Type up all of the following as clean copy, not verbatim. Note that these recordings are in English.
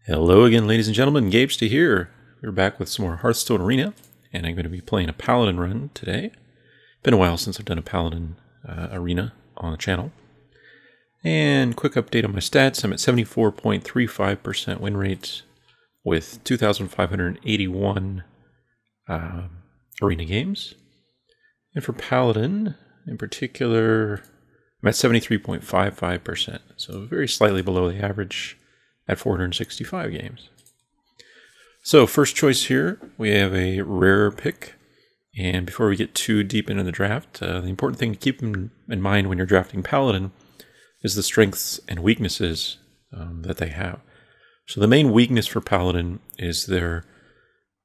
Hello again, ladies and gentlemen. Gabester here. We're back with some more Hearthstone Arena, and I'm going to be playing a Paladin run today. Been a while since I've done a Paladin Arena on the channel. And quick update on my stats. I'm at 74.35% win rate with 2,581 Arena games. And for Paladin, in particular, I'm at 73.55%, so very slightly below the average at 465 games. So first choice here, we have a rare pick. And before we get too deep into the draft, the important thing to keep in mind when you're drafting Paladin is the strengths and weaknesses that they have. So the main weakness for Paladin is their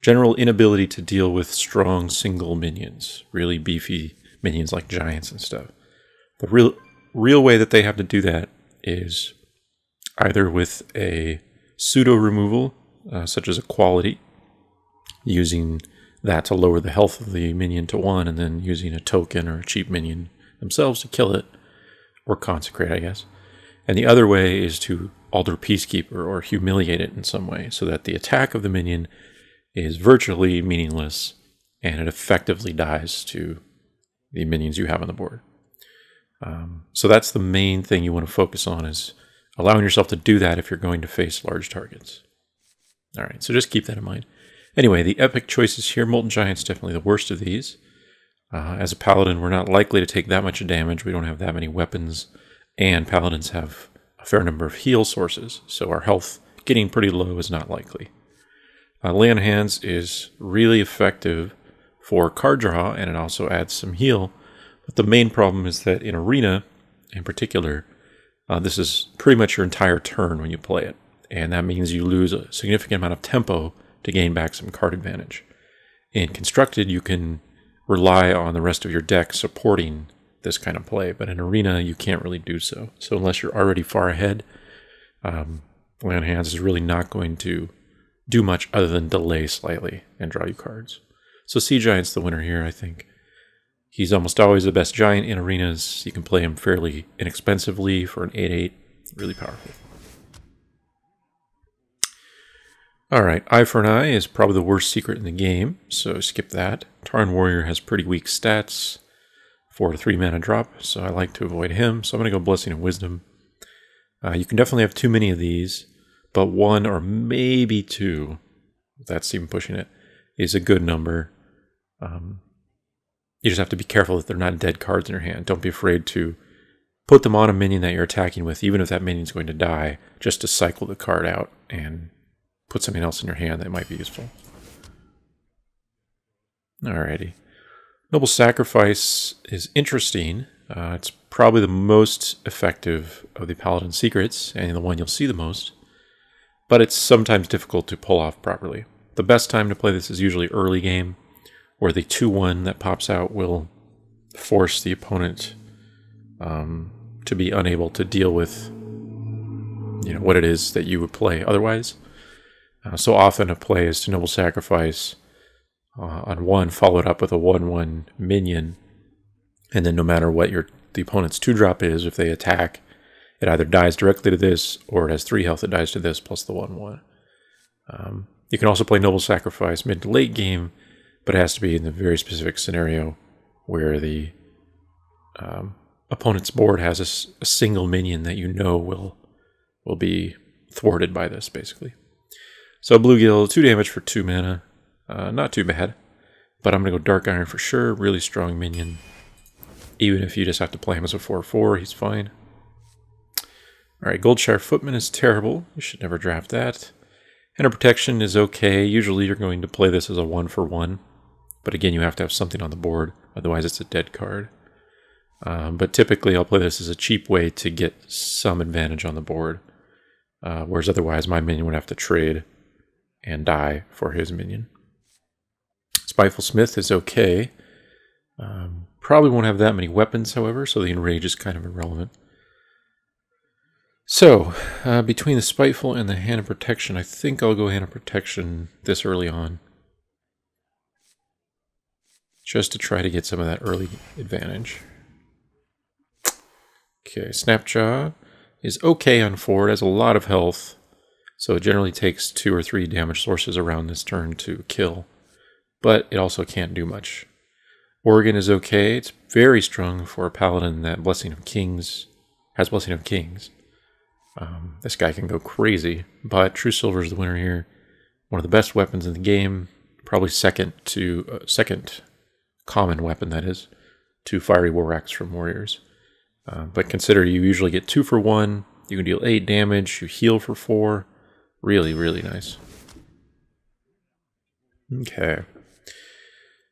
general inability to deal with strong single minions, really beefy minions like giants and stuff. The real way that they have to do that is either with a pseudo removal, such as a quality, using that to lower the health of the minion to 1, and then using a token or a cheap minion themselves to kill it, or consecrate, I guess. And the other way is to alter Peacekeeper or humiliate it in some way, so that the attack of the minion is virtually meaningless, and it effectively dies to the minions you have on the board. So that's the main thing you want to focus on, is allowing yourself to do that if you're going to face large targets. Alright, so just keep that in mind. Anyway, the epic choices here, Molten Giant's definitely the worst of these. As a Paladin, we're not likely to take that much damage. We don't have that many weapons, and Paladins have a fair number of heal sources, so our health getting pretty low is not likely. Lay on Hands is really effective for card draw, and it also adds some heal, but the main problem is that in Arena, in particular, this is pretty much your entire turn when you play it, and that means you lose a significant amount of tempo to gain back some card advantage. In Constructed, you can rely on the rest of your deck supporting this kind of play, but in Arena, you can't really do so. So unless you're already far ahead, Lay on Hands is really not going to do much other than delay slightly and draw you cards. So Sea Giant's the winner here, I think. He's almost always the best giant in arenas. You can play him fairly inexpensively for an 8/8. Really powerful. Alright, Eye for an Eye is probably the worst secret in the game, so skip that. Tarn Warrior has pretty weak stats, 4 to 3 mana drop, so I like to avoid him. So I'm going to go Blessing and Wisdom. You can definitely have too many of these, but 1 or maybe 2, that's even pushing it, is a good number. You just have to be careful that they're not dead cards in your hand. Don't be afraid to put them on a minion that you're attacking with, even if that minion's going to die, just to cycle the card out and put something else in your hand that might be useful. Alrighty. Noble Sacrifice is interesting. It's probably the most effective of the Paladin secrets, and the one you'll see the most, but it's sometimes difficult to pull off properly. The best time to play this is usually early game, where the 2/1 that pops out will force the opponent to be unable to deal with what it is that you would play otherwise. So often a play is to Noble Sacrifice on 1, followed up with a 1/1 minion, and then no matter what the opponent's 2-drop is, if they attack, it either dies directly to this, or it has 3 health that dies to this, plus the 1/1. You can also play Noble Sacrifice mid to late game, but it has to be in the very specific scenario where the opponent's board has a single minion that will be thwarted by this, basically. So Bluegill, 2 damage for 2 mana. Not too bad, but I'm going to go Dark Iron for sure. Really strong minion. Even if you just have to play him as a 4/4, he's fine. Alright, Goldshire Footman is terrible. You should never draft that. Hand Protection is okay. Usually you're going to play this as a 1/1. But again, you have to have something on the board, otherwise it's a dead card. But typically I'll play this as a cheap way to get some advantage on the board, whereas otherwise my minion would have to trade and die for his minion. Spiteful Smith is okay. Probably won't have that many weapons, however, so the Enrage is kind of irrelevant. So, between the Spiteful and the Hand of Protection, I think I'll go Hand of Protection this early on, just to try to get some of that early advantage. Okay, Snapjaw is okay on 4. It has a lot of health. So it generally takes 2 or 3 damage sources around this turn to kill, but it also can't do much. Oregon is okay. It's very strong for a Paladin that has Blessing of Kings. This guy can go crazy, but True Silver is the winner here. One of the best weapons in the game, probably second common weapon, that is, to Fiery War Axe from Warriors. But consider you usually get 2 for 1, you can deal 8 damage, you heal for 4. Really, really nice. Okay.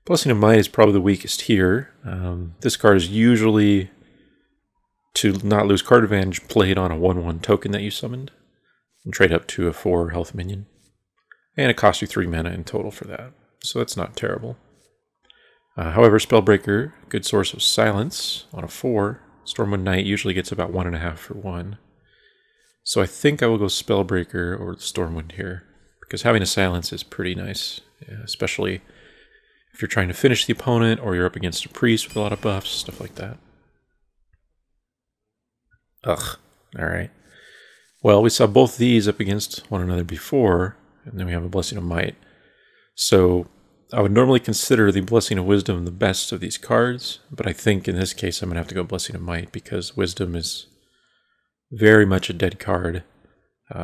Blessing of Might is probably the weakest here. This card is usually, to not lose card advantage, played on a 1/1 token that you summoned, and trade up to a 4 health minion. And it costs you 3 mana in total for that, so that's not terrible. However, Spellbreaker, good source of silence on a 4. Stormwind Knight usually gets about 1.5 for 1. So I think I will go Spellbreaker or Stormwind here, because having a silence is pretty nice, especially if you're trying to finish the opponent or you're up against a priest with a lot of buffs, stuff like that. Ugh, alright. Well, we saw both these up against one another before, and then we have a Blessing of Might. So I would normally consider the Blessing of Wisdom the best of these cards, but I think in this case I'm going to have to go Blessing of Might, because Wisdom is very much a dead card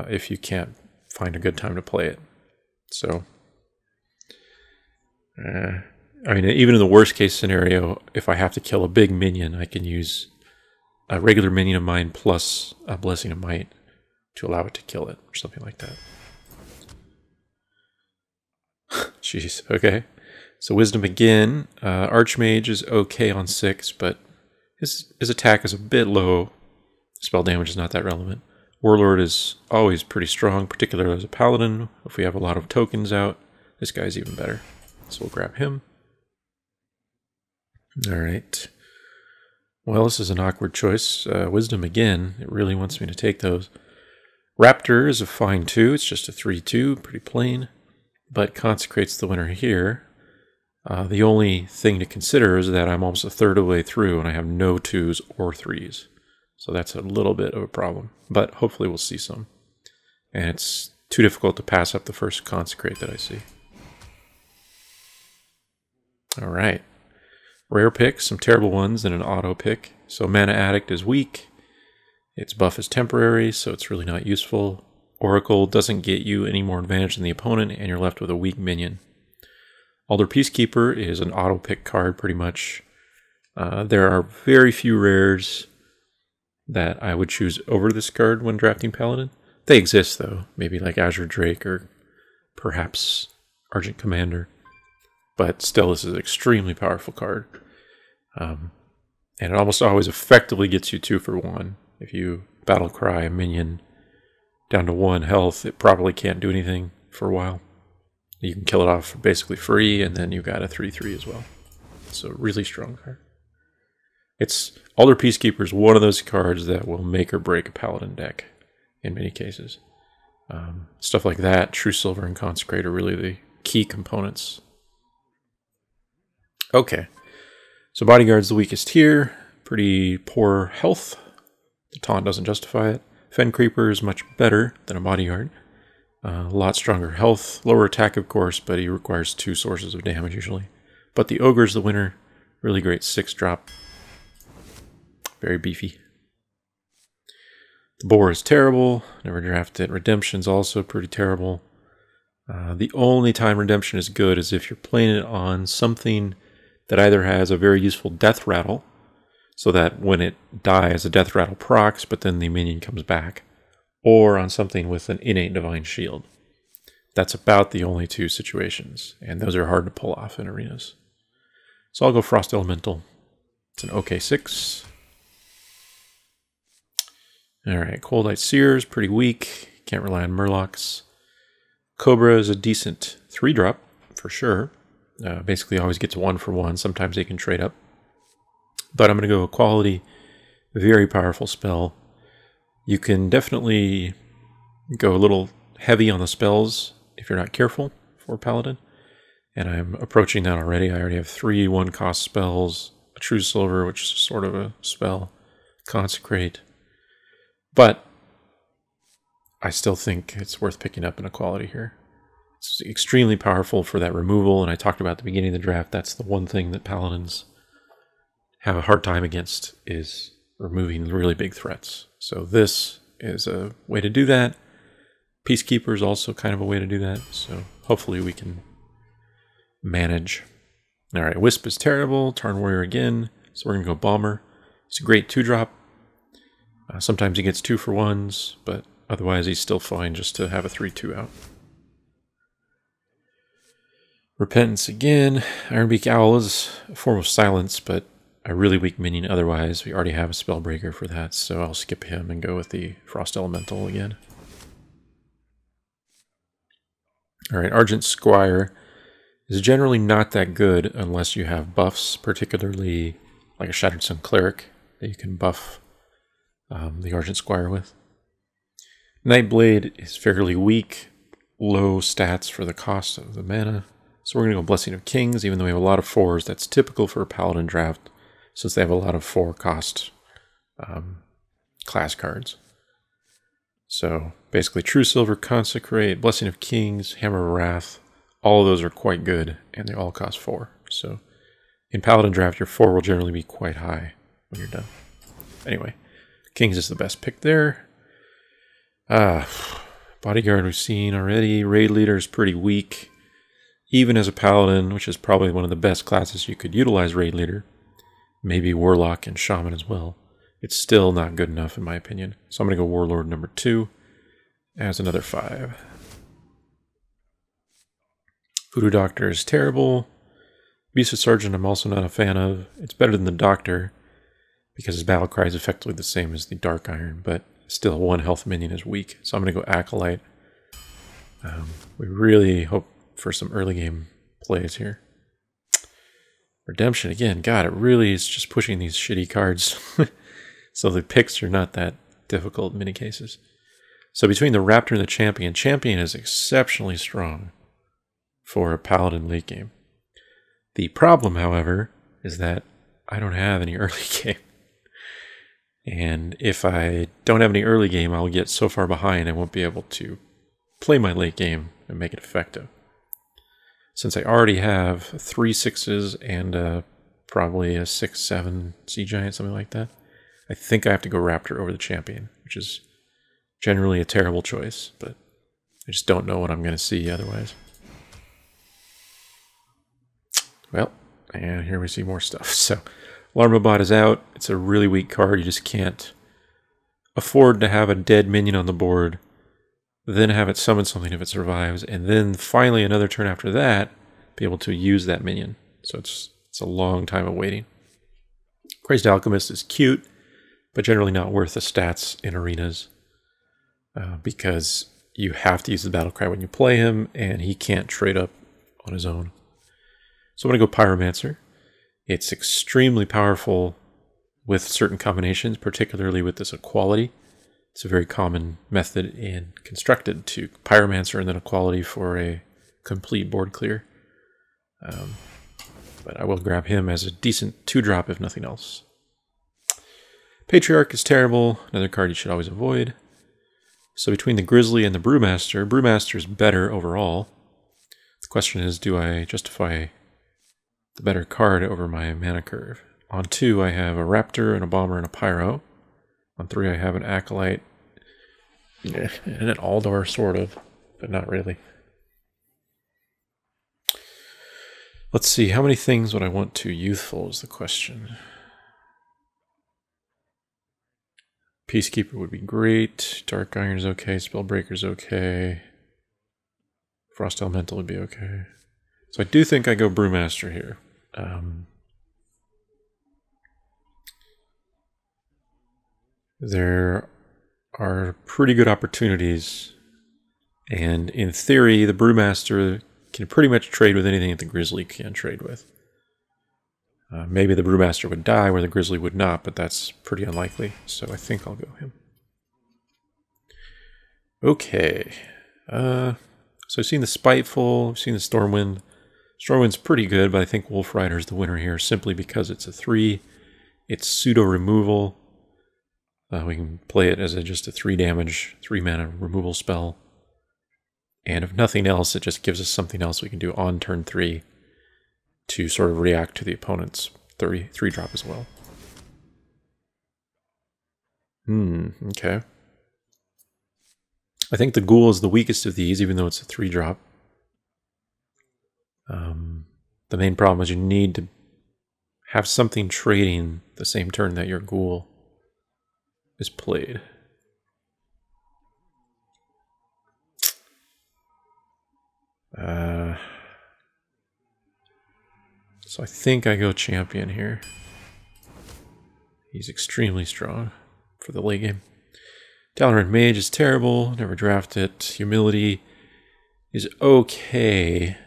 if you can't find a good time to play it. So, I mean, even in the worst case scenario, if I have to kill a big minion, I can use a regular minion of mine plus a Blessing of Might to allow it to kill it, or something like that. Jeez, okay. So Wisdom again. Archmage is okay on 6, but his attack is a bit low. Spell damage is not that relevant. Warlord is always pretty strong, particularly as a Paladin. If we have a lot of tokens out, this guy's even better. So we'll grab him. Alright. Well, this is an awkward choice. Wisdom again. It really wants me to take those. Raptor is a fine 2. It's just a 3/2, pretty plain. But Consecrate's the winner here. The only thing to consider is that I'm almost a third of the way through and I have no 2s or 3s. So that's a little bit of a problem, but hopefully we'll see some. And it's too difficult to pass up the first Consecrate that I see. Alright. Rare picks, some terrible ones, and an auto pick. So Mana Addict is weak. Its buff is temporary, so it's really not useful. Oracle doesn't get you any more advantage than the opponent, and you're left with a weak minion. Alder Peacekeeper is an auto pick card, pretty much. There are very few rares that I would choose over this card when drafting Paladin. They exist, though. Maybe like Azure Drake or perhaps Argent Commander. But still, this is an extremely powerful card. And it almost always effectively gets you 2 for 1. If you battle cry a minion down to 1 health, it probably can't do anything for a while. You can kill it off basically free, and then you got a 3/3 as well. So really strong card. Alder Peacekeeper is one of those cards that will make or break a Paladin deck in many cases. Stuff like that, True Silver and Consecrate are really the key components. Okay, so Bodyguard's the weakest here. Pretty poor health. The taunt doesn't justify it. Fen Creeper is much better than a Bodyguard. A lot stronger health, lower attack of course, but he requires 2 sources of damage usually. But the Ogre's the winner. Really great 6-drop. Very beefy. The Boar is terrible. Never drafted. Redemption's also pretty terrible. The only time Redemption is good is if you're playing it on something that either has a very useful Death Rattle, so that when it dies, a Death Rattle procs, but then the minion comes back, or on something with an innate Divine Shield. That's about the only 2 situations, and those are hard to pull off in arenas. So I'll go Frost Elemental. It's an okay 6. Alright, Coldite Seers, pretty weak. Can't rely on Murlocs. Cobra is a decent 3-drop, for sure. Basically always gets 1 for 1. Sometimes they can trade up. But I'm going to go a quality, very powerful spell. You can definitely go a little heavy on the spells if you're not careful for Paladin. And I'm approaching that already. I already have 3 1-cost spells. A True Silver, which is sort of a spell. Consecrate. But I still think it's worth picking up an equality here. It's extremely powerful for that removal, and I talked about at the beginning of the draft, that's the one thing that Paladins have a hard time against, is removing really big threats. So this is a way to do that. Peacekeeper is also kind of a way to do that, so hopefully we can manage. Alright, Wisp is terrible, Tarn Warrior again, so we're going to go Bomber. It's a great 2-drop. Sometimes he gets 2-for-1s, but otherwise he's still fine just to have a 3-2 out. Repentance again. Ironbeak Owl is a form of silence, but a really weak minion otherwise. We already have a Spellbreaker for that, so I'll skip him and go with the Frost Elemental again. Alright, Argent Squire is generally not that good unless you have buffs, particularly like a Shattered Sun Cleric that you can buff the Argent Squire with. Nightblade is fairly weak, low stats for the cost of the mana. So we're going to go Blessing of Kings, even though we have a lot of 4s. That's typical for a Paladin draft, since they have a lot of 4-cost class cards. So basically True Silver, Consecrate, Blessing of Kings, Hammer of Wrath, all of those are quite good, and they all cost 4. So in Paladin draft, your 4 will generally be quite high when you're done. Anyway, Kings is the best pick there. Bodyguard we've seen already. Raid Leader is pretty weak. Even as a Paladin, which is probably one of the best classes you could utilize Raid Leader, maybe Warlock and Shaman as well, it's still not good enough in my opinion. So I'm going to go Warlord number 2 as another 5. Voodoo Doctor is terrible. Abusive Sergeant I'm also not a fan of. It's better than the Doctor, because his battle cry is effectively the same as the Dark Iron, but still 1 health minion is weak. So I'm going to go Acolyte. We really hope for some early game plays here. Redemption again. God, it really is just pushing these shitty cards. So the picks are not that difficult in many cases. So between the Raptor and the Champion, Champion is exceptionally strong for a Paladin late game. The problem, however, is that I don't have any early game. And if I don't have any early game, I'll get so far behind I won't be able to play my late game and make it effective. Since I already have 3 6s and probably a 6/7 Sea Giant, something like that, I think I have to go Raptor over the Champion, which is generally a terrible choice, but I just don't know what I'm going to see otherwise. Well, and here we see more stuff. So, Alarmobot is out. It's a really weak card. You just can't afford to have a dead minion on the board, then have it summon something if it survives, and then finally another turn after that, be able to use that minion. So it's a long time of waiting. Crazed Alchemist is cute, but generally not worth the stats in arenas, because you have to use the battle cry when you play him, and he can't trade up on his own. So I'm going to go Pyromancer. It's extremely powerful with certain combinations, particularly with this equality. It's a very common method in Constructed to Pyromancer and then equality for a complete board clear. But I will grab him as a decent 2-drop if nothing else. Patriarch is terrible, another card you should always avoid. So between the Grizzly and the Brewmaster, Brewmaster is better overall. The question is, do I justify the better card over my mana curve? On 2, I have a Raptor and a Bomber and a Pyro. On 3, I have an Acolyte and an Aldor, sort of, but not really. Let's see, how many things would I want to youthful is the question. Peacekeeper would be great. Dark Iron is okay. Spellbreaker is okay. Frost Elemental would be okay. So I do think I go Brewmaster here. There are pretty good opportunities, and in theory, the Brewmaster can pretty much trade with anything that the Grizzly can trade with. Maybe the Brewmaster would die where the Grizzly would not, but that's pretty unlikely, so I think I'll go him. Okay. So I've seen the Spiteful, I've seen the Stormwind. Stormwind's pretty good, but I think Wolf Rider is the winner here simply because it's a 3. It's pseudo removal. We can play it as just a 3 damage, 3 mana removal spell. And if nothing else, it just gives us something else we can do on turn 3 to sort of react to the opponent's 3-drop as well. Okay. I think the Ghoul is the weakest of these, even though it's a 3-drop. The main problem is you need to have something trading the same turn that your Ghoul is played. So I think I go champion here. He's extremely strong for the late game. Talon Mage is terrible, never draft it. Humility is okay,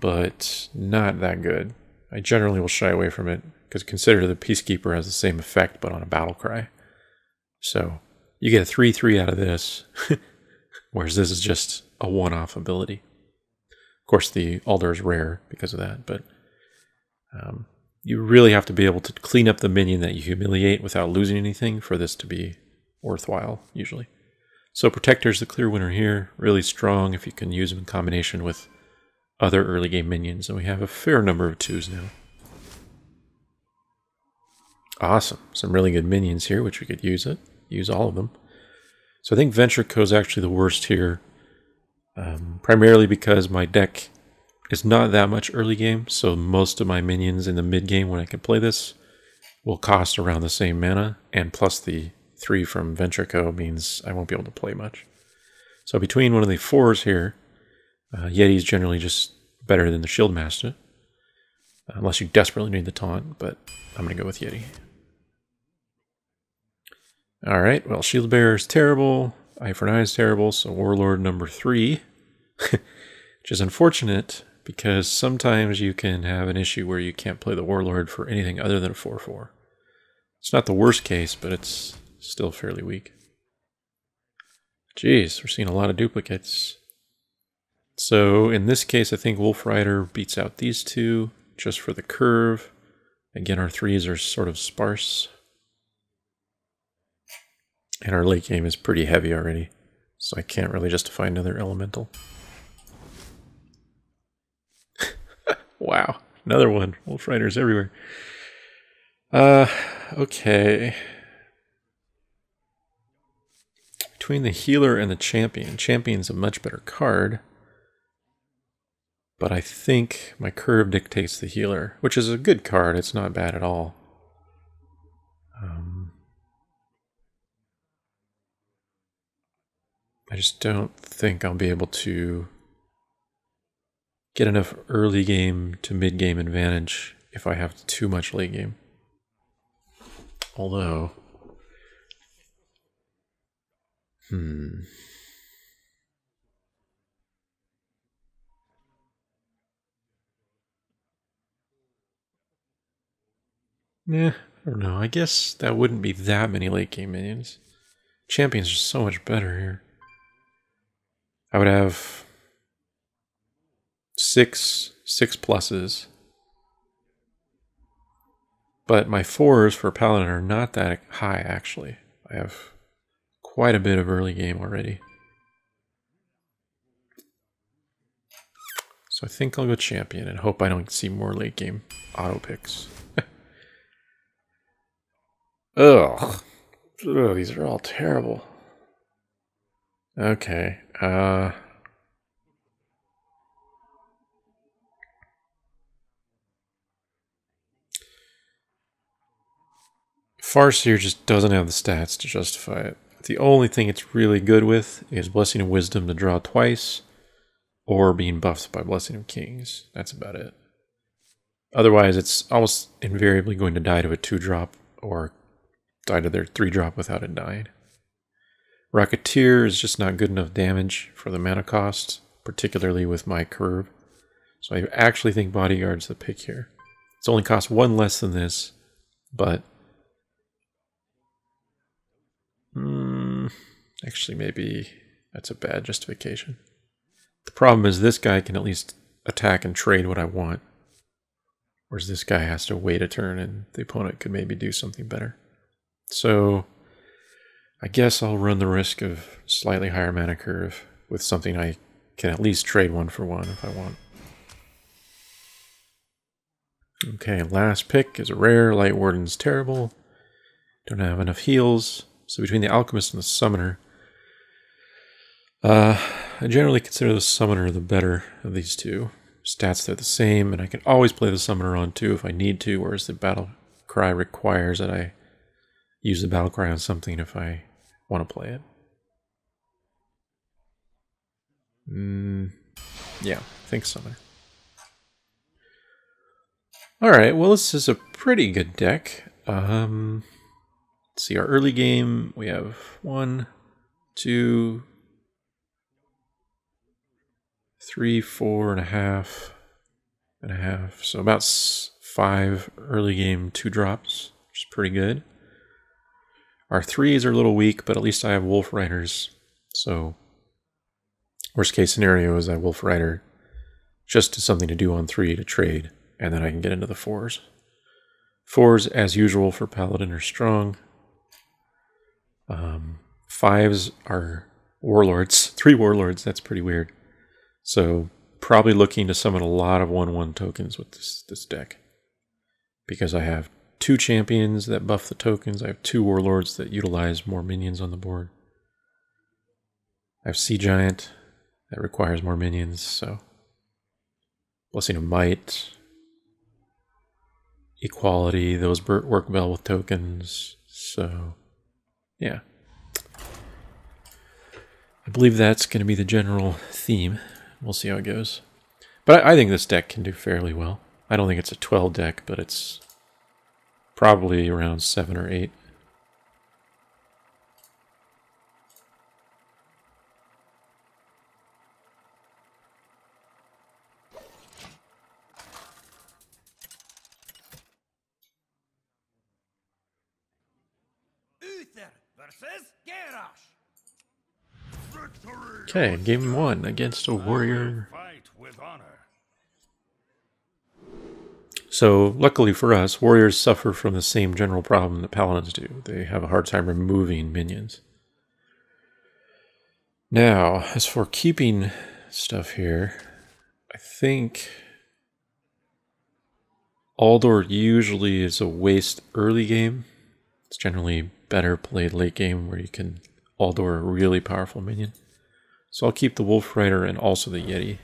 but not that good. I generally will shy away from it, because consider the Peacekeeper has the same effect, but on a battle cry. So you get a 3/3 out of this, whereas this is just a one-off ability. Of course, the Alder is rare because of that, but you really have to be able to clean up the minion that you humiliate without losing anything for this to be worthwhile, usually. So Protector is the clear winner here. Really strong if you can use them in combination with other early game minions, and we have a fair number of 2s now. Awesome. Some really good minions here, which we could use all of them. So I think Venture Co is actually the worst here, primarily because my deck is not that much early game, so most of my minions in the mid game when I can play this will cost around the same mana, and plus the 3 from Venture Co means I won't be able to play much. So between one of the 4s here, Yeti is generally just better than the Shield Master, unless you desperately need the taunt, but I'm going to go with Yeti. Alright, well, Shield Bearer is terrible, Eye for an Eye is terrible, so Warlord number 3, which is unfortunate because sometimes you can have an issue where you can't play the Warlord for anything other than a 4/4. It's not the worst case, but it's still fairly weak. Jeez, we're seeing a lot of duplicates. So in this case, I think Wolf Rider beats out these 2 just for the curve. Again, our 3s are sort of sparse. And our late game is pretty heavy already, so I can't really justify another elemental. Wow, another one. Wolf Riders everywhere. Okay. Between the healer and the champion. Champion's a much better card, but I think my curve dictates the healer, which is a good card. It's not bad at all. I just don't think I'll be able to get enough early game to mid game advantage if I have too much late game. Although, yeah, I don't know. I guess that wouldn't be that many late game minions. Champions are so much better here. I would have six pluses. But my 4s for Paladin are not that high, actually. I have quite a bit of early game already. So I think I'll go champion and hope I don't see more late game auto picks. Ugh. Ugh, these are all terrible. Okay. Farseer just doesn't have the stats to justify it. The only thing it's really good with is Blessing of Wisdom to draw twice, or being buffed by Blessing of Kings. That's about it. Otherwise, it's almost invariably going to die to a 2-drop, or die to their 3-drop without it dying. Rocketeer is just not good enough damage for the mana cost, particularly with my curve. So I actually think Bodyguard's the pick here. It's only cost 1 less than this, but actually maybe that's a bad justification. The problem is this guy can at least attack and trade what I want, whereas this guy has to wait a turn and the opponent could maybe do something better. So I guess I'll run the risk of slightly higher mana curve with something I can at least trade 1-for-1 if I want. Okay, last pick is a rare. Light Warden's terrible. Don't have enough heals. So between the Alchemist and the Summoner, I generally consider the Summoner the better of these two. Stats, they're the same, and I can always play the Summoner on too if I need to, whereas the Battle Cry requires that I use the Battle Cry on something if I want to play it. Yeah, I think Summoner. Alright, well this is a pretty good deck. Let's see, our early game, we have 1, 2, 3, 4.5, so about 5 early game 2-drops, which is pretty good. Our 3s are a little weak, but at least I have Wolf Riders, so worst case scenario is I Wolf Rider just to something to do on 3 to trade, and then I can get into the 4s. 4s, as usual for Paladin, are strong. 5s are Warlords. 3 Warlords, that's pretty weird. So probably looking to summon a lot of 1/1 tokens with this deck. Because I have 2 champions that buff the tokens. I have 2 Warlords that utilize more minions on the board. I have Sea Giant that requires more minions, so Blessing of Might, Equality, those work well with tokens, so yeah. I believe that's going to be the general theme. We'll see how it goes. But I think this deck can do fairly well. I don't think it's a 12 deck, but it's probably around 7 or 8. Okay, game 1 against a warrior. So, luckily for us, warriors suffer from the same general problem that paladins do. They have a hard time removing minions. Now, as for keeping stuff here, I think Aldor usually is a waste early game. It's generally better played late game where you can Aldor a really powerful minion. So I'll keep the Wolf Rider and also the Yeti.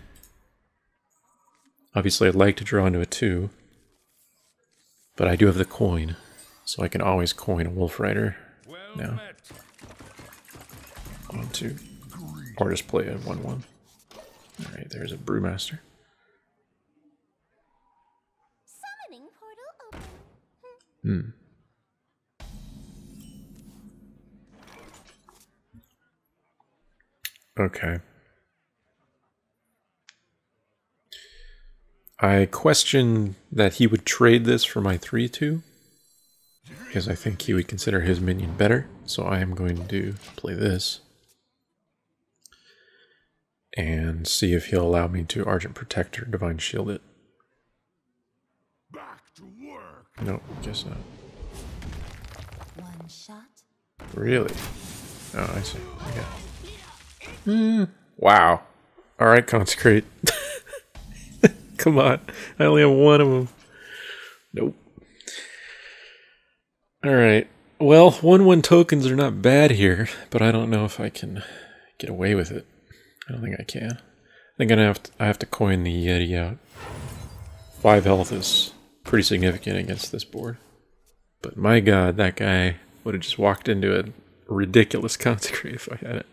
Obviously I'd like to draw into a 2, but I do have the coin, so I can always coin a Wolf Rider now. On 2. Or just play a 1/1. Alright, there's a Brewmaster. Okay. I question that he would trade this for my 3/2, because I think he would consider his minion better, so I am going to play this and see if he'll allow me to Argent Protector, Divine Shield it. No, guess not. One shot. Really? Oh, I see. Okay. Wow. Alright, Consecrate. Come on. I only have one of them. Nope. Alright. Well, 1/1 tokens are not bad here, but I don't know if I can get away with it. I don't think I can. I think I have to coin the Yeti out. 5 health is pretty significant against this board. But my god, that guy would have just walked into a ridiculous Consecrate if I had it.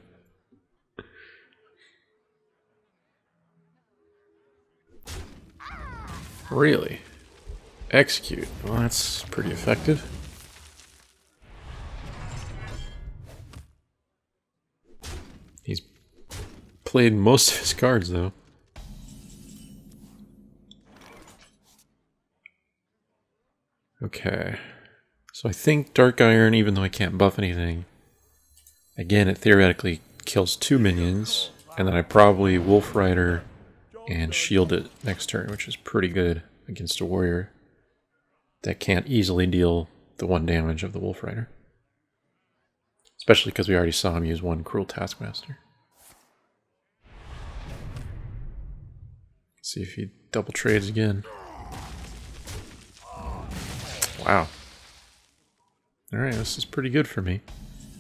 Really? Execute. Well, that's pretty effective. He's played most of his cards, though. Okay. So I think Dark Iron, even though I can't buff anything, again, it theoretically kills 2 minions, and then I probably Wolf Rider and shield it next turn, which is pretty good against a warrior that can't easily deal the 1 damage of the Wolf Rider. Especially because we already saw him use one Cruel Taskmaster. See if he double trades again. Wow. Alright, this is pretty good for me.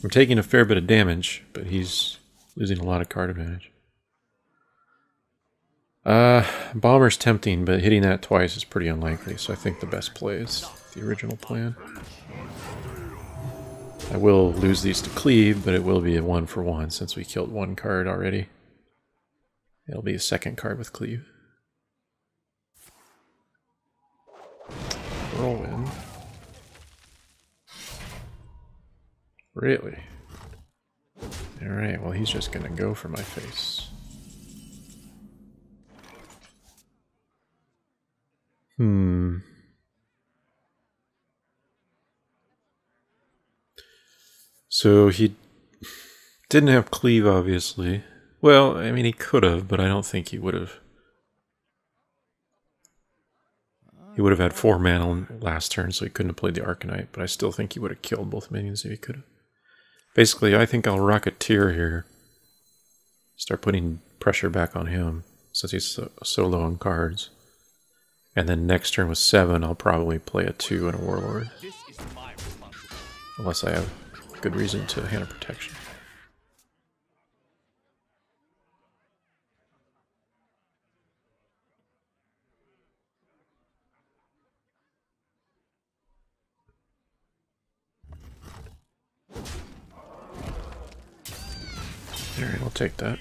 I'm taking a fair bit of damage, but he's losing a lot of card advantage. Bomber's tempting, but hitting that twice is pretty unlikely, so I think the best play is the original plan. I will lose these to cleave, but it will be a 1-for-1 since we killed one card already. It'll be a second card with cleave. Whirlwind. Really? Alright, well he's just gonna go for my face. So he didn't have cleave, obviously. Well, I mean, he could have, but I don't think he would have. He would have had 4 mana last turn, so he couldn't have played the Arcanite, but I still think he would have killed both minions if he could have. Basically, I think I'll Rocketeer here. Start putting pressure back on him, since he's so low on cards. And then next turn with 7, I'll probably play a 2 and a Warlord. Unless I have good reason to Hand of Protection. Alright, I'll take that.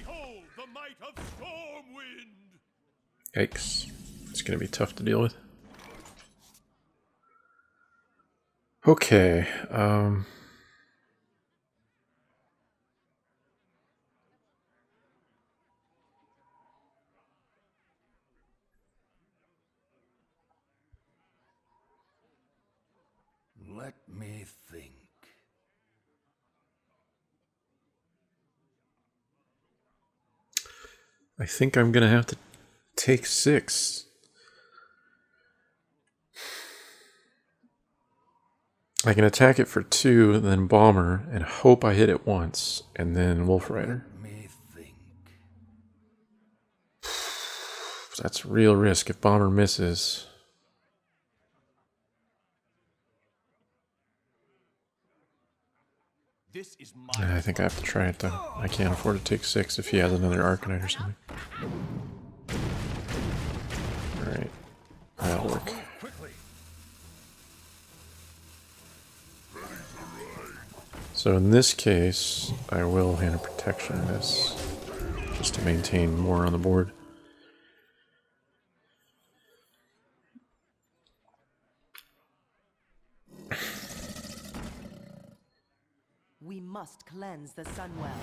Yikes. It's going to be tough to deal with. Okay, let me think. I think I'm going to have to take 6. I can attack it for 2, then Bomber, and hope I hit it once, and then Wolf Rider. Let me think. That's real risk if Bomber misses. This is my I think I have to try it though. I can't afford to take 6 if he has another Arcanite or something. Alright, that'll work. So in this case, I will Hand of Protection this, just to maintain more on the board. We must cleanse the Sunwell.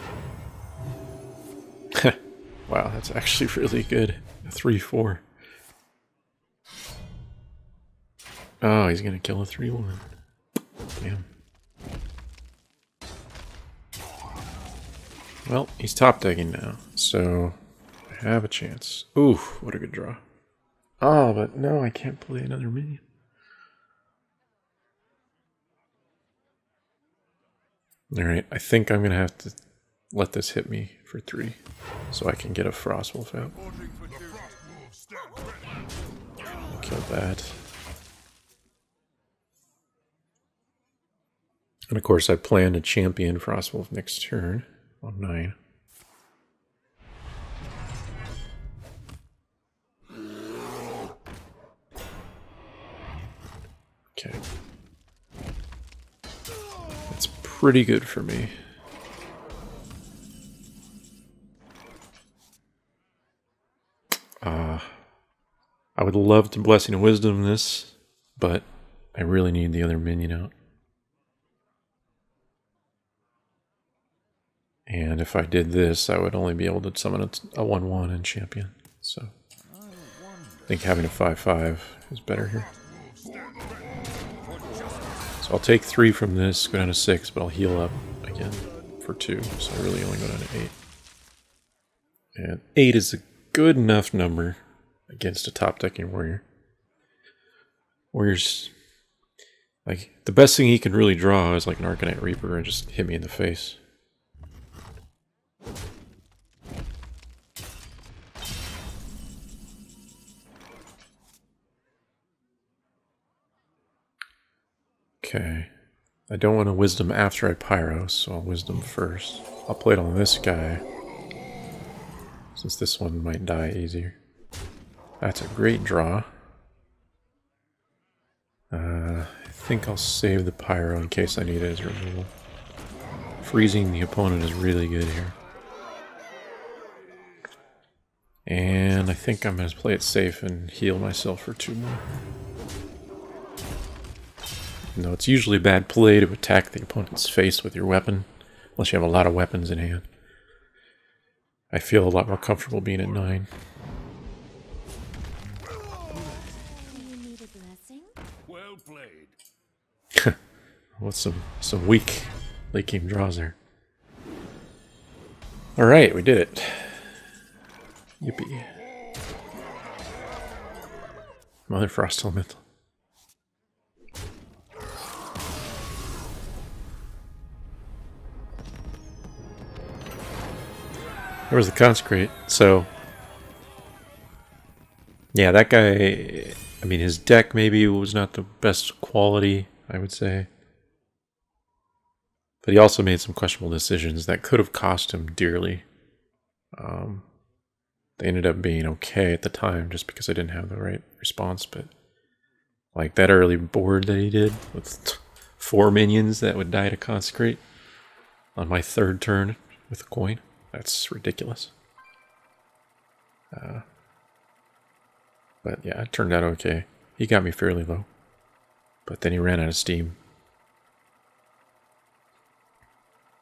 Wow, that's actually really good. A 3/4. Oh, he's gonna kill a 3/1. Damn. Well, he's top decking now, so I have a chance. Ooh, what a good draw. Oh, but no, I can't play another minion. Alright, I think I'm going to have to let this hit me for 3, so I can get a Frostwolf out. Kill that. And of course, I plan to champion Frostwolf next turn on 9. Okay. That's pretty good for me. I would love to Blessing of Wisdom this, but I really need the other minion out. And if I did this, I would only be able to summon a 1/1 and champion. So I think having a 5/5 is better here. So I'll take 3 from this, go down to 6, but I'll heal up again for 2. So I really only go down to 8. And 8 is a good enough number against a top decking warrior. Warriors Like, the best thing he can really draw is like an Arcanite Reaper and just hit me in the face. Okay. I don't want to Wisdom after I Pyro, so I'll Wisdom first. I'll play it on this guy, since this one might die easier. That's a great draw. I think I'll save the Pyro in case I need it as removal. Freezing the opponent is really good here. And I think I'm going to play it safe and heal myself for 2 more. No, it's usually bad play to attack the opponent's face with your weapon, unless you have a lot of weapons in hand. I feel a lot more comfortable being at 9. You need a blessing? Well played. What's some weak late game draws there. Alright, we did it. Yippee. Mother Frost Elemental. There was the Consecrate. So, yeah, that guy, I mean, his deck maybe was not the best quality, I would say. But he also made some questionable decisions that could have cost him dearly. They ended up being okay at the time just because I didn't have the right response. But like that early board that he did with 4 minions that would die to Consecrate on my 3rd turn with a coin. That's ridiculous. But yeah, it turned out okay. He got me fairly low. But then he ran out of steam